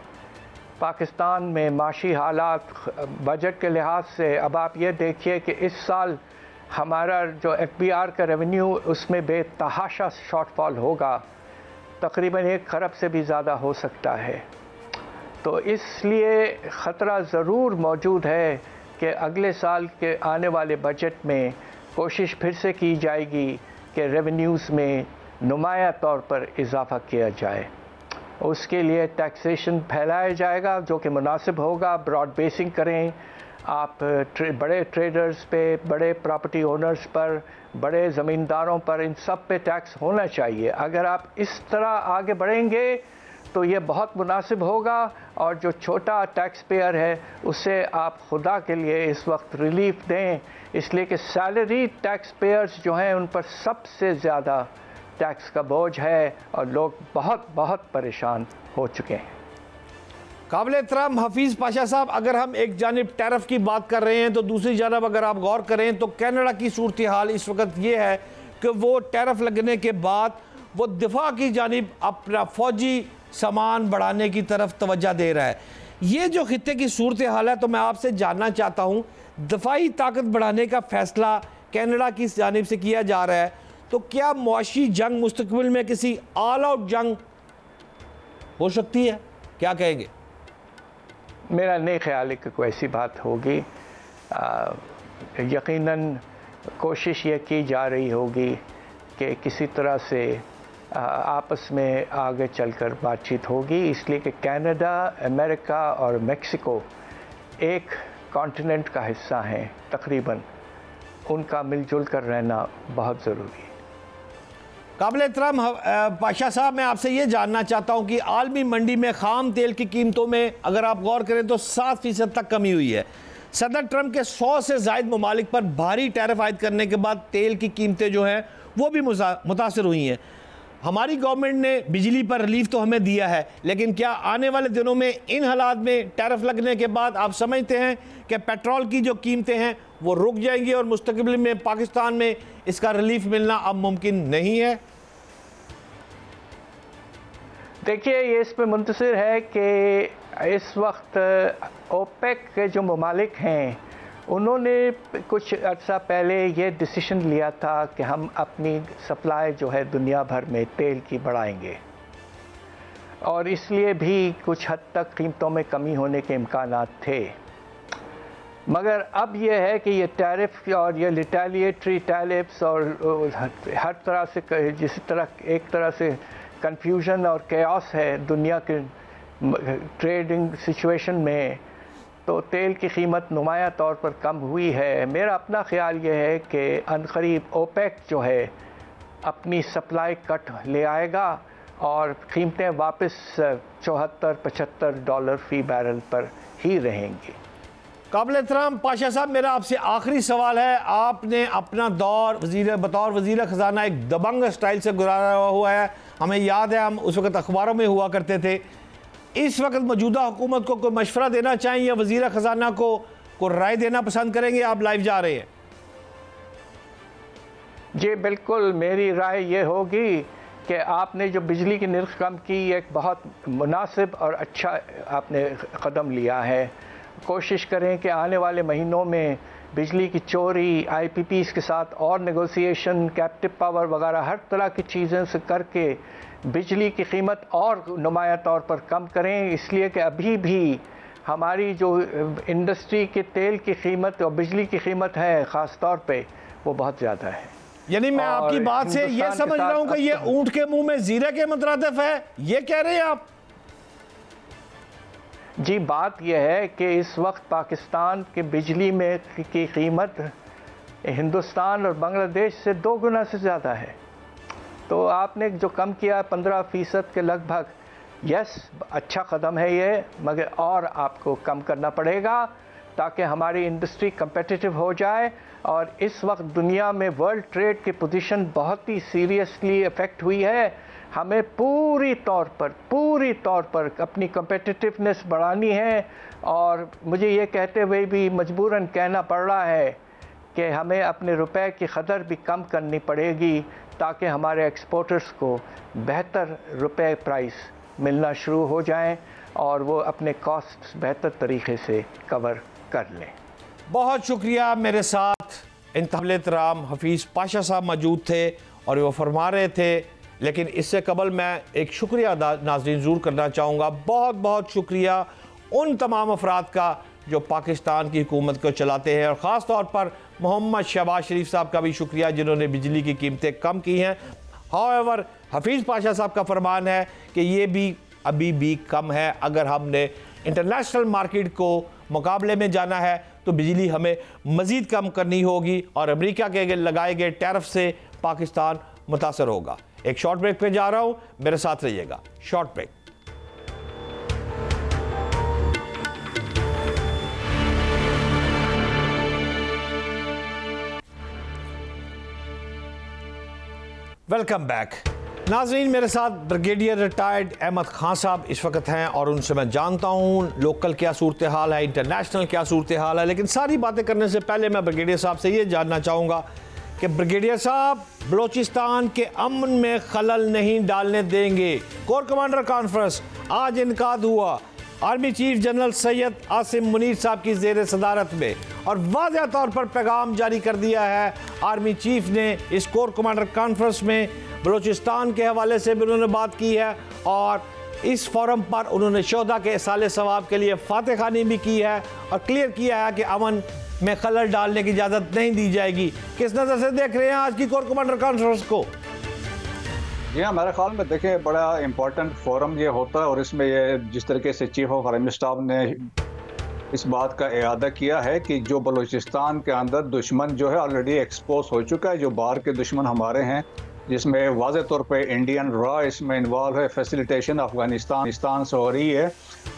पाकिस्तान में, माशी हालात बजट के लिहाज से, अब आप ये देखिए कि इस साल हमारा जो FBR का रेवेन्यू उसमें बेतहाशा शॉर्टफॉल होगा, तकरीबन 1 खरब से भी ज़्यादा हो सकता है। तो इसलिए ख़तरा ज़रूर मौजूद है कि अगले साल के आने वाले बजट में कोशिश फिर से की जाएगी कि रेवेन्यूज़ में नुमाया तौर पर इजाफ़ा किया जाए। उसके लिए टैक्सेशन फैलाया जाएगा जो कि मुनासिब होगा। ब्रॉड बेसिंग करें आप, बड़े ट्रेडर्स पे, बड़े प्रॉपर्टी ओनर्स पर, बड़े ज़मींदारों पर, इन सब पे टैक्स होना चाहिए। अगर आप इस तरह आगे बढ़ेंगे तो ये बहुत मुनासिब होगा और जो छोटा टैक्स पेयर है उसे आप खुदा के लिए इस वक्त रिलीफ दें, इसलिए कि सैलरी टैक्स पेयर्स जो हैं उन पर सबसे ज़्यादा टैक्स का बोझ है और लोग बहुत बहुत परेशान हो चुके हैं। काबिल एहतराम हफीज़ पाशा साहब, अगर हम एक जानिब टैरिफ की बात कर रहे हैं तो दूसरी जानब अगर आप गौर करें तो कनाडा की सूरत हाल इस वक्त ये है कि वो टैरिफ लगने के बाद वो दिफा की जानिब अपना फ़ौजी सामान बढ़ाने की तरफ तवज्जो दे रहा है। ये जो खित्ते की सूरत हाल है, तो मैं आपसे जानना चाहता हूँ, दफाई ताकत बढ़ाने का फ़ैसला कनाडा की जानिब से किया जा रहा है, तो क्या मुआशी जंग मुस्तकबिल में किसी ऑल आउट जंग हो सकती है? क्या कहेंगे? मेरा नहीं ख्याल है कि कोई ऐसी बात होगी। यकीनन कोशिश ये की जा रही होगी कि किसी तरह से आपस में आगे चलकर बातचीत होगी, इसलिए कि कनाडा, अमेरिका और मेक्सिको एक कॉन्टिनेंट का हिस्सा हैं तकरीबन, उनका मिलजुल कर रहना बहुत ज़रूरी है। काबिल एहतराम पाशा साहब, मैं आपसे ये जानना चाहता हूँ कि आलमी मंडी में ख़ाम तेल की कीमतों में अगर आप गौर करें तो 7% तक कमी हुई है। सदर ट्रंप के 100 से ज़ायद ममालिक पर भारी टैरिफ आयद करने के बाद तेल की कीमतें जो हैं वो भी मुतासर हुई हैं। हमारी गवर्नमेंट ने बिजली पर रिलीफ तो हमें दिया है, लेकिन क्या आने वाले दिनों में इन हालात में टैरिफ लगने के बाद आप समझते हैं कि पेट्रोल की जो कीमतें हैं वो रुक जाएंगी और मुस्तकबिल में पाकिस्तान में इसका रिलीफ मिलना अब मुमकिन नहीं है? देखिए, ये इस पर मुंतसिर है कि इस वक्त ओपेक के जो ममालिक हैं उन्होंने कुछ अर्सा पहले ये डिसीजन लिया था कि हम अपनी सप्लाई जो है दुनिया भर में तेल की बढ़ाएंगे, और इसलिए भी कुछ हद तक कीमतों में कमी होने के इम्कानात थे। मगर अब यह है कि ये टैरिफ और ये रिटेलिएटरी टैरिफ्स और हर तरह से जिस तरह एक तरह से कन्फ्यूजन और कैओस है दुनिया के ट्रेडिंग सिचुएशन में, तो तेल की कीमत नुमाया तौर पर कम हुई है। मेरा अपना ख्याल ये है कि अनकरीब ओपेक जो है अपनी सप्लाई कट ले आएगा और कीमतें वापस 74-75 डॉलर फ़ी बैरल पर ही रहेंगी। काबिल एहतराम पाशा साहब, मेरा आपसे आखिरी सवाल है। आपने अपना दौर बतौर वज़ीर ख़जाना एक दबंग स्टाइल से गुजारा हुआ है। हमें याद है हम उस वक़्त अखबारों में हुआ करते थे। इस वक्त मौजूदा हुकूमत को कोई मशवरा देना चाहिए या वज़ीर ख़जाना को राय देना पसंद करेंगे? आप लाइव जा रहे हैं। जी बिल्कुल, मेरी राय ये होगी कि आपने जो बिजली की निर्ख कम की एक बहुत मुनासिब और अच्छा आपने कदम लिया है। कोशिश करें कि आने वाले महीनों में बिजली की चोरी, IPPs के साथ और नेगोशिएशन, कैप्टिव पावर वगैरह हर तरह की चीज़ें से करके बिजली की कीमत और नुमाया तौर पर कम करें, इसलिए कि अभी भी हमारी जो इंडस्ट्री के तेल की कीमत और बिजली की कीमत है ख़ास तौर पे वो बहुत ज़्यादा है। यानी मैं आपकी बात से ये समझ रहा हूँ कि ये ऊँट के मुंह में जीरे के मुतरादिफ है, ये कह रहे हैं आप? जी, बात यह है कि इस वक्त पाकिस्तान के बिजली में की कीमत हिंदुस्तान और बांग्लादेश से 2 गुना से ज़्यादा है। तो आपने जो कम किया 15% के लगभग, यस अच्छा कदम है ये, मगर और आपको कम करना पड़ेगा ताकि हमारी इंडस्ट्री competitive हो जाए। और इस वक्त दुनिया में वर्ल्ड ट्रेड की पोजीशन बहुत ही सीरियसली अफेक्ट हुई है। हमें पूरी तौर पर अपनी competitiveness बढ़ानी है, और मुझे ये कहते हुए भी मजबूरन कहना पड़ रहा है कि हमें अपने रुपए की कदर भी कम करनी पड़ेगी ताकि हमारे एक्सपोर्टर्स को बेहतर रुपए प्राइस मिलना शुरू हो जाएं और वो अपने कॉस्ट बेहतर तरीके से कवर कर लें। बहुत शुक्रिया। मेरे साथ इंतहाई एहतराम हफीज़ पाशा साहब मौजूद थे और वो फरमा रहे थे, लेकिन इससे कबल मैं एक शुक्रिया नाज़रीन ज़रूर करना चाहूँगा। बहुत बहुत शुक्रिया उन तमाम अफराद का जो पाकिस्तान की हुकूमत को चलाते हैं, और ख़ास तौर पर मोहम्मद शहबाज शरीफ साहब का भी शुक्रिया जिन्होंने बिजली की कीमतें कम की हैं। हाउएवर हफीज़ पाशा साहब का फरमान है कि ये भी अभी भी कम है। अगर हमने इंटरनेशनल मार्केट को मुकाबले में जाना है तो बिजली हमें मज़ीद कम करनी होगी और अमेरिका के लगाए गए टैरिफ से पाकिस्तान मुतासर होगा। एक शॉर्ट ब्रेक पे जा रहा हूँ, मेरे साथ रहिएगा। Short break. वेलकम बैक नाज़रीन। मेरे साथ ब्रिगेडियर रिटायर्ड अहमद खान साहब इस वक्त हैं और उनसे मैं जानता हूँ लोकल क्या सूरत हाल है, इंटरनेशनल क्या सूरत हाल है। लेकिन सारी बातें करने से पहले मैं ब्रिगेडियर साहब से ये जानना चाहूँगा कि ब्रिगेडियर साहब बलोचिस्तान के अमन में खलल नहीं डालने देंगे। कोर कमांडर कॉन्फ्रेंस आज इनकाद हुआ army chief general Syed Asim Munir साहब की ज़ेर सदारत में, और वाज़ेह तौर पर पैगाम जारी कर दिया है आर्मी चीफ ने इस कोर कमांडर कॉन्फ्रेंस में। बलूचिस्तान के हवाले से भी उन्होंने बात की है और इस फोरम पर उन्होंने शोहदा के इसाले सवाब के लिए फातह खानी भी की है और क्लियर किया है कि अमन में खलल डालने की इजाज़त नहीं दी जाएगी। किस नज़र से देख रहे हैं आज की कोर कमांडर कॉन्फ्रेंस को? जी हाँ, मेरे ख्याल में देखें बड़ा इम्पोर्टेंट फोरम ये होता है और इसमें ये जिस तरीके से चीफ ऑफ आर्मी स्टाफ ने इस बात का इरादा किया है कि जो बलूचिस्तान के अंदर दुश्मन जो है ऑलरेडी एक्सपोज हो चुका है, जो बाहर के दुश्मन हमारे हैं जिसमें वाज़े तौर पे इंडियन रॉ इसमें इन्वॉल्व है। फैसिलिटेशन अफगानिस्तान से हो रही है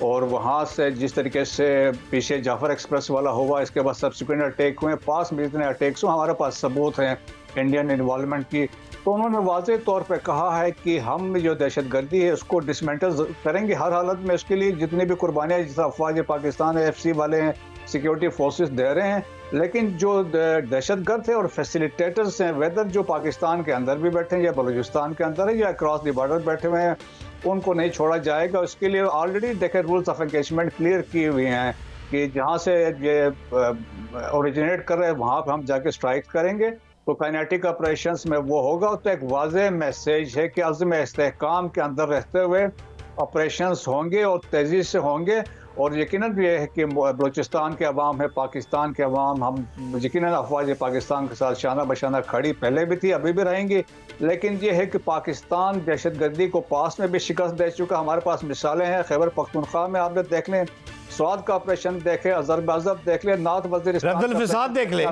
और वहाँ से जिस तरीके से पीछे जाफर एक्सप्रेस वाला हुआ, इसके बाद सब्सिक्वेंट अटैक हुए, पास में जितने अटैक्स हुए, हमारे पास सबूत हैं इंडियन इन्वॉल्वमेंट की। तो उन्होंने वाज़े तौर पे कहा है कि हम जो दहशतगर्दी है उसको डिसमेंटल करेंगे हर हालत में। उसके लिए जितनी भी कुर्बानियाँ जैसे अफवाज पाकिस्तान FC वाले हैं, सिक्योरिटी फोर्सेस दे रहे हैं, लेकिन जो दहशतगर्द है और फैसिलिटेटर्स हैं, वेदर जो पाकिस्तान के अंदर भी बैठे हैं या बलूचिस्तान के अंदर है या अक्रॉस द बॉर्डर बैठे हुए हैं, उनको नहीं छोड़ा जाएगा। उसके लिए ऑलरेडी देखे रूल्स ऑफ एंगेजमेंट क्लियर किए हुए हैं कि जहाँ से ये ओरिजिनेट कर रहे हैं वहाँ पर हम जाके स्ट्राइक करेंगे। तो काइनेटिक ऑपरेशंस में वो होगा। तो एक वाज़ेह मैसेज है कि अज़्म इस्तेहकाम के अंदर रहते हुए ऑपरेशंस होंगे और तेज़ी से होंगे। और यकीनन ये है कि बलूचिस्तान के अवाम है, पाकिस्तान के अवाम, हम यकीनन अफवाज पाकिस्तान के साथ शाना बशाना खड़ी पहले भी थी, अभी भी रहेंगी। लेकिन ये है कि पाकिस्तान दहशतगर्दी को पास में भी शिकस्त दे चुका। हमारे पास मिसालें हैं, खैबर पख्तूनख्वा में आपने देख लें, स्वाद का ऑपरेशन देखे, अजरबैजान देख लें, नार्थ वज़ीरिस्तान देख लें,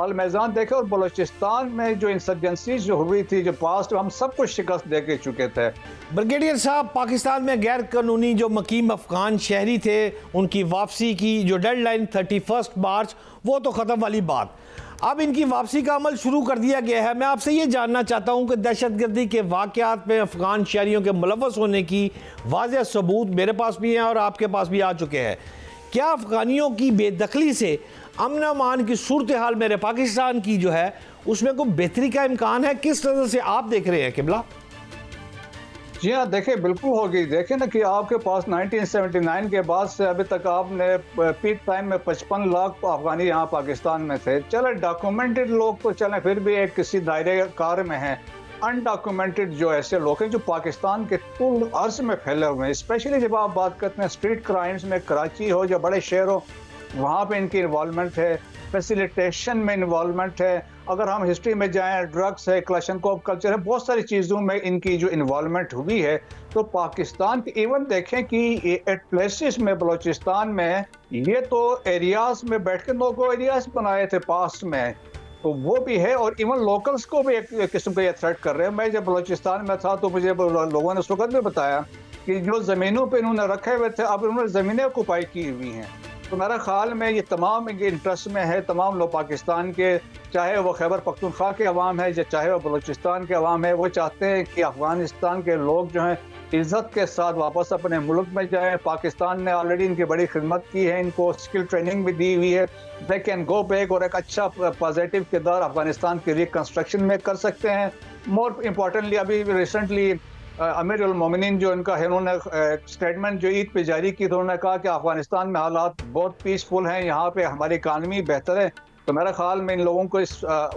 अल-मैज़ान देखे, और बलूचिस्तान में जो इंसर्जेंसी जो हुई थी, जो पास्ट, हम सब कुछ शिकस्त दे के चुके थे। ब्रिगेडियर साहब, पाकिस्तान में गैर कानूनी जो मकीम अफगान शहरी थे, उनकी वापसी की जो डेडलाइन 31 मार्च, वो तो ख़त्म वाली बात। अब इनकी वापसी का अमल शुरू कर दिया गया है। मैं आपसे ये जानना चाहता हूँ कि दहशतगर्दी के वाक़यात में अफगान शहरियों के मुलव्वस होने की वाज़ेह सबूत मेरे पास भी हैं और आपके पास भी आ चुके हैं। क्या अफगानियों की बेदखली से अमन अमान की सूरत हाल मेरे पाकिस्तान की जो है उसमें कोई बेहतरी का इम्कान है? किस तरह से आप देख रहे हैं किबला? जी हाँ, देखिए बिल्कुल होगी। देखें ना कि आपके पास 1979 के बाद से अभी तक आपने पीक टाइम में 55 लाख अफगानी यहाँ पाकिस्तान में थे। चले डॉक्यूमेंटेड लोग तो चले फिर भी एक किसी दायरे कार में हैं, अनडॉक्यूमेंटेड जो ऐसे लोग हैं जो पाकिस्तान के कुल अर्ज में फैले हुए हैं, स्पेशली जब आप बात करते हैं स्ट्रीट क्राइम्स में, कराची हो या बड़े शहर हो, वहाँ पे इनकी इन्वॉल्वमेंट है, फैसिलिटेशन में इन्वॉल्वमेंट है। अगर हम हिस्ट्री में जाएं, ड्रग्स है, क्लशनकोव कल्चर है, बहुत सारी चीज़ों में इनकी जो इन्वॉल्वमेंट हुई है। तो पाकिस्तान की इवन देखें कि एट प्लेसेस में बलूचिस्तान में ये तो एरियाज में बैठ के लोगों एरियाज बनाए थे पास्ट में, तो वो भी है। और इवन लोकल्स को भी एक किस्म का ये थ्रेट कर रहे हैं। मैं जब बलूचिस्तान में था तो मुझे लोगों ने उस वक्त भी बताया कि जो ज़मीनों पे इन्होंने रखे हुए थे, अब इन्होंने ज़मीनें ऑक्युपाई की हुई हैं। तो मेरा ख्याल में ये तमाम इनके इंटरेस्ट में है। तमाम लोग पाकिस्तान के, चाहे वो खैबर पख्तूनख्वा के अवाम है या चाहे वो बलूचिस्तान के अवाम है, वो चाहते हैं कि अफगानिस्तान के लोग जो हैं इज़्ज़त के साथ वापस अपने मुल्क में जाएं। पाकिस्तान ने ऑलरेडी इनकी बड़ी खिदमत की है, इनको स्किल ट्रेनिंग भी दी हुई है, दे कैन गो बैक और एक अच्छा पॉजिटिव किरदार अफगानिस्तान की रिकन्स्ट्रक्शन में कर सकते हैं। मोर इम्पॉर्टेंटली अभी रिसेंटली अमीर उल मोमिनीन जो इनका है, उन्होंने स्टेटमेंट जो ईद पे जारी की, तो उन्होंने कहा कि अफगानिस्तान में हालात बहुत पीसफुल हैं, यहाँ पे हमारी इकानमी बेहतर है। तो मेरा ख्याल में इन लोगों को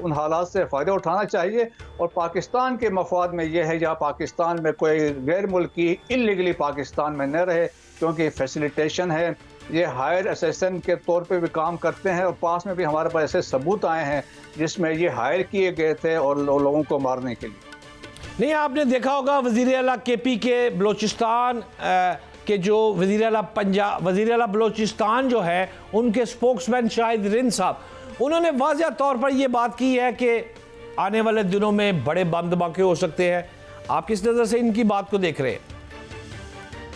उन हालात से फ़ायदा उठाना चाहिए। और पाकिस्तान के मफाद में यह है जहाँ पाकिस्तान में कोई गैर मुल्की इलीगली पाकिस्तान में न रहे, क्योंकि फैसिलिटेशन है, ये हायर असिस्टेंट के तौर पे भी काम करते हैं। और पास में भी हमारे पास ऐसे सबूत आए हैं जिसमें ये हायर किए गए थे और लोगों को मारने के लिए। नहीं, आपने देखा होगा वज़ीर आला KP के बलूचिस्तान के जो वज़ीर आला बलूचिस्तान जो है, उनके स्पोक्समैन शाहिद रिंद साहब, उन्होंने वाज़ेह तौर पर यह बात की है कि आने वाले दिनों में बड़े बम धमाके हो सकते हैं। आप किस नज़र से इनकी बात को देख रहे हैं?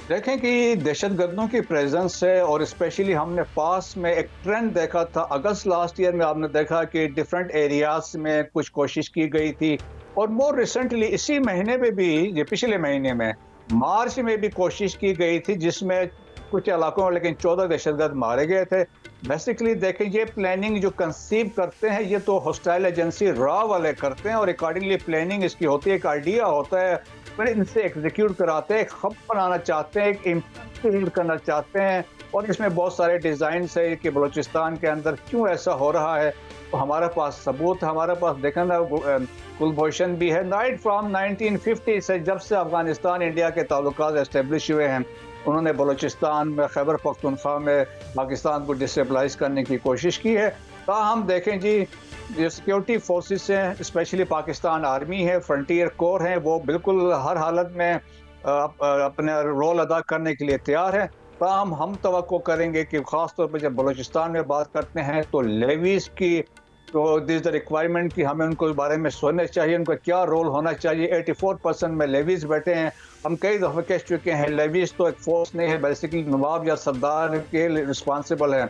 देखें कि दहशतगर्दों की प्रेजेंस है, और स्पेशली हमने पास में एक ट्रेंड देखा था अगस्त लास्ट ईयर में। आपने देखा कि डिफरेंट एरियाज में कुछ कोशिश की गई थी, और मोर रिसेंटली इसी महीने में भी, ये पिछले महीने में मार्च में भी कोशिश की गई थी, जिसमें कुछ इलाकों में लेकिन 14 दहशतगर्द मारे गए थे। बेसिकली देखें, ये प्लानिंग जो कंसीव करते हैं ये तो हॉस्टाइल एजेंसी रॉ वाले करते हैं, और अकॉर्डिंगली प्लानिंग इसकी होती है, एक आइडिया होता है, फिर इनसे एग्जीक्यूट कराते हैं, एक हब बनाना चाहते हैं, एक इम्प्लीमेंट करना चाहते हैं। और इसमें बहुत सारे डिज़ाइन है कि बलूचिस्तान के अंदर क्यों ऐसा हो रहा है। तो हमारे पास सबूत, हमारे पास देखा ना कुलभूषण भी है। राइट फ्रॉम 1950 से, जब से अफगानिस्तान इंडिया के ताल्लुकात एस्टेब्लिश हुए हैं, उन्होंने बलूचिस्तान में, खैबर पख्तूनख्वा में पाकिस्तान को डिस्टेबलाइज करने की कोशिश की है। हम देखें जी, जो सिक्योरिटी फोर्सेस हैं, स्पेशली पाकिस्तान आर्मी है, फ्रंटियर कोर हैं, वो बिल्कुल हर हालत में अपना रोल अदा करने के लिए तैयार है। हम तवक्को करेंगे कि ख़ास तौर पर जब बलूचिस्तान में बात करते हैं तो लेवीज़ की तो दिस द रिक्वायरमेंट कि हमें उनको इस बारे में सोचना चाहिए, उनका क्या रोल होना चाहिए। 84% में लेवीज बैठे हैं। हम कई दफ़े कह चुके हैं लेवीज तो एक फोर्स नहीं है, बेसिकली नवाब या सरदार के रिस्पॉन्सिबल है,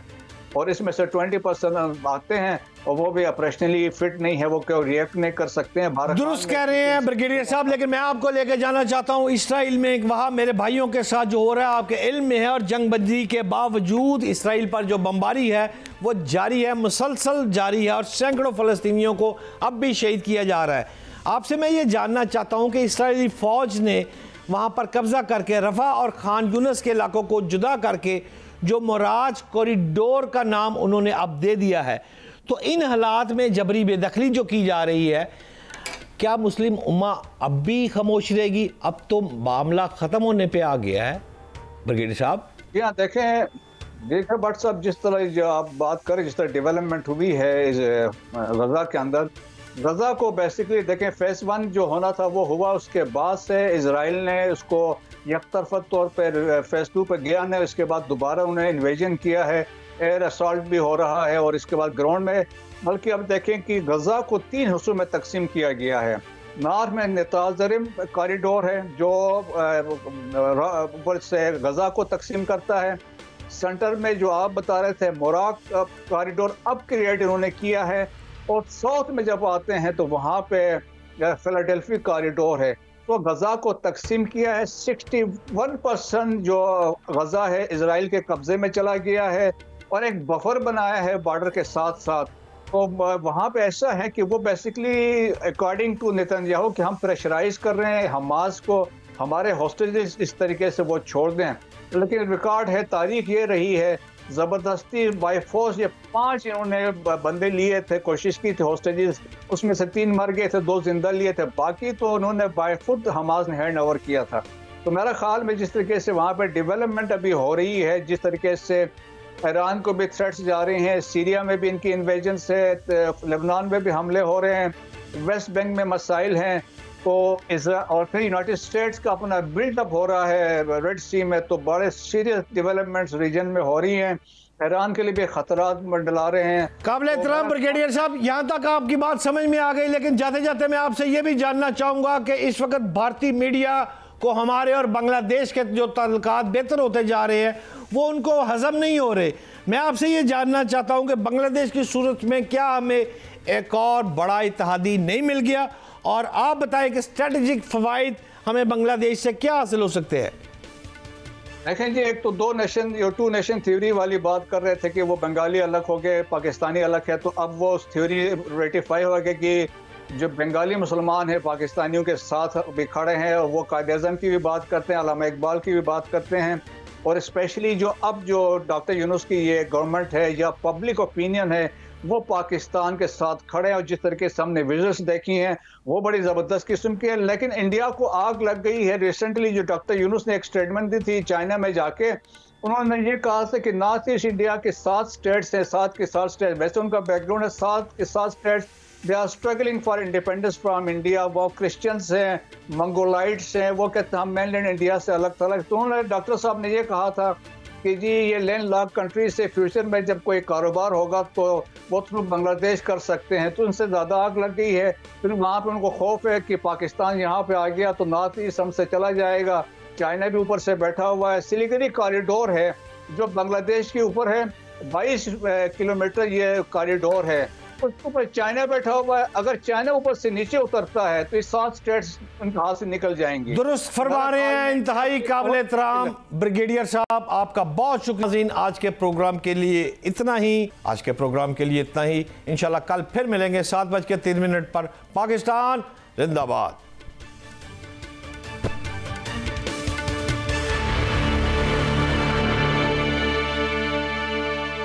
और इसमें से 20% आते हैं और वो भी ऑपरेशनली फिट नहीं है, वो क्यों रिएक्ट नहीं कर सकते हैं। भारत दुरुस्त कह रहे हैं ब्रिगेडियर साहब, लेकिन मैं आपको लेकर जाना चाहता हूं इसराइल में। वहां मेरे भाइयों के साथ जो हो रहा है आपके इल्म में है, और जंगबंदी के बावजूद इसराइल पर जो बमबारी है वो जारी है, मुसलसल जारी है, और सैकड़ों फ़लस्तीनियों को अब भी शहीद किया जा रहा है। आपसे मैं ये जानना चाहता हूँ कि इसराइली फ़ौज ने वहाँ पर कब्ज़ा करके रफ़ा और खान यूनिस के इलाकों को जुदा करके जो मोराज कॉरिडोर का नाम उन्होंने अब दे दिया है, तो इन हालात में जबरी बेदखली जो की जा रही है, क्या मुस्लिम उम्मा अब भी खामोश रहेगी? अब तो मामला ख़त्म होने पे आ गया है ब्रिगेडियर साहब। यहाँ देखें बट साहब, जिस तरह जो आप बात करें, जिस तरह डेवलपमेंट हुई है इस गजा के अंदर, गजा को बेसिकली देखें फेज़ 1 जो होना था वो हुआ, उसके बाद से इजराइल ने उसको यकतरफा तौर पर फेज़ 2 पर गया है, उसके बाद दोबारा उन्हें इन्वेजन किया है, एयर असॉल्ट भी हो रहा है, और इसके बाद ग्राउंड में, बल्कि अब देखें कि गजा को 3 हिस्सों में तकसीम किया गया है। नॉर्थ में नेताजरिम कॉरिडोर है जो ऊपर से गजा को तकसीम करता है। सेंटर में जो आप बता रहे थे मोराक कॉरिडोर अब क्रिएट इन्होंने किया है, और साउथ में जब आते हैं तो वहाँ पे फिलाडेल्फी कॉरिडोर है। तो गजा को तकसीम किया है। 61% जो गजा है इजराइल के कब्जे में चला गया है, और एक बफर बनाया है बॉर्डर के साथ साथ। तो वहाँ पे ऐसा है कि वो बेसिकली अकॉर्डिंग टू नेतन्याहू कि हम प्रेशराइज कर रहे हैं हमास को, हमारे हॉस्टेजेस इस तरीके से वो छोड़ दें, लेकिन रिकॉर्ड है, तारीख ये रही है, ज़बरदस्ती बाय फोर्स ये 5 इन्होंने बंदे लिए थे, कोशिश की थी हॉस्टेजेस, उसमें से 3 मर गए थे, 2 जिंदा लिए थे, बाकी तो उन्होंने बाय फुट हमास ने हैंड ओवर किया था। तो मेरा ख्याल में जिस तरीके से वहाँ पे डेवलपमेंट अभी हो रही है, जिस तरीके से ईरान को भी थ्रेट्स जा रहे हैं, सीरिया में भी इनकी इन्वेजन से, लेबनान में भी हमले हो रहे हैं, वेस्ट बैंक में मसाइल हैं, तो और फिर यूनाइटेड स्टेट्स का अपना बिल्डअप हो रहा है रेड सी में, तो बड़े सीरियस डेवलपमेंट्स रीजन में हो रही हैं। ईरान के लिए भी खतरात मंडला रहे हैं। काबिल एहतराम ब्रिगेडियर साहब, यहाँ तक आपकी बात समझ में आ गई, लेकिन जाते जाते मैं आपसे ये भी जानना चाहूँगा कि इस वक्त भारतीय मीडिया को हमारे और बांग्लादेश के जो ताल्लुकात बेहतर होते जा रहे हैं वो उनको हजम नहीं हो रहे। मैं आपसे ये जानना चाहता हूँ कि बांग्लादेश की सूरत में क्या हमें एक और बड़ा इत्तेहादी नहीं मिल गया, और आप बताएं कि स्ट्रेटेजिक फवाइद हमें बांग्लादेश से क्या हासिल हो सकते हैं? देखें जी, एक तो 2 नेशन थ्योरी वाली बात कर रहे थे कि वो बंगाली अलग हो गए, पाकिस्तानी अलग है, तो अब वो थ्योरी रेटिफाई हो गई कि जो बंगाली मुसलमान हैं पाकिस्तानियों के साथ भी खड़े हैं, और वो कायद-ए-आज़म की भी बात करते हैं, अल्लामा इकबाल की भी बात करते हैं, और स्पेशली जो अब जो डॉक्टर यूनुस की ये गवर्नमेंट है या पब्लिक ओपिनियन है वो पाकिस्तान के साथ खड़े हैं, और जिस तरीके से हमने विजुअल्स देखी हैं वो बड़ी ज़बरदस्त किस्म की है। लेकिन इंडिया को आग लग गई है। रिसेंटली जो डॉक्टर यूनुस ने एक स्टेटमेंट दी थी चाइना में जाके, उन्होंने ये कहा था कि नॉर्थ ईस्ट इंडिया के 7 स्टेट्स हैं, 7 के 7 स्टेट्स, वैसे उनका बैकग्राउंड है, 7 के 7 states they are struggling for independence from India. वो क्रिश्चियंस हैं, मंगोलाइट्स हैं, वो कहते हैं हम मेनलैंड इंडिया से अलग थलग। तो उन्होंने डॉक्टर साहब ने ये कहा था कि जी ये लैंड लॉक कंट्री से फ्यूचर में जब कोई कारोबार होगा तो वो थ्रू बांग्लादेश कर सकते हैं। तो उनसे ज़्यादा आग लग गई है। फिर वहाँ पे उनको खौफ है कि पाकिस्तान यहाँ पे आ गया तो नॉर्थ ईस्ट हमसे चला जाएगा। चाइना भी ऊपर से बैठा हुआ है। सिलिगुड़ी कॉरिडोर है जो बांग्लादेश के ऊपर है, 22 किलोमीटर ये कॉरिडोर है, उसके ऊपर चाइना बैठा हुआ है। अगर चाइना ऊपर से नीचे उतरता है तो ये 7 स्टेट्स उनके हाथ से निकल जाएंगी। दुरुस्त फरमा रहे हैं, इंतहाई काबिल एहतराम ब्रिगेडियर साहब, आपका बहुत शुक्रिया। आज के प्रोग्राम के लिए इतना ही, इंशाल्लाह कल फिर मिलेंगे 7:03 पर। पाकिस्तान जिंदाबाद।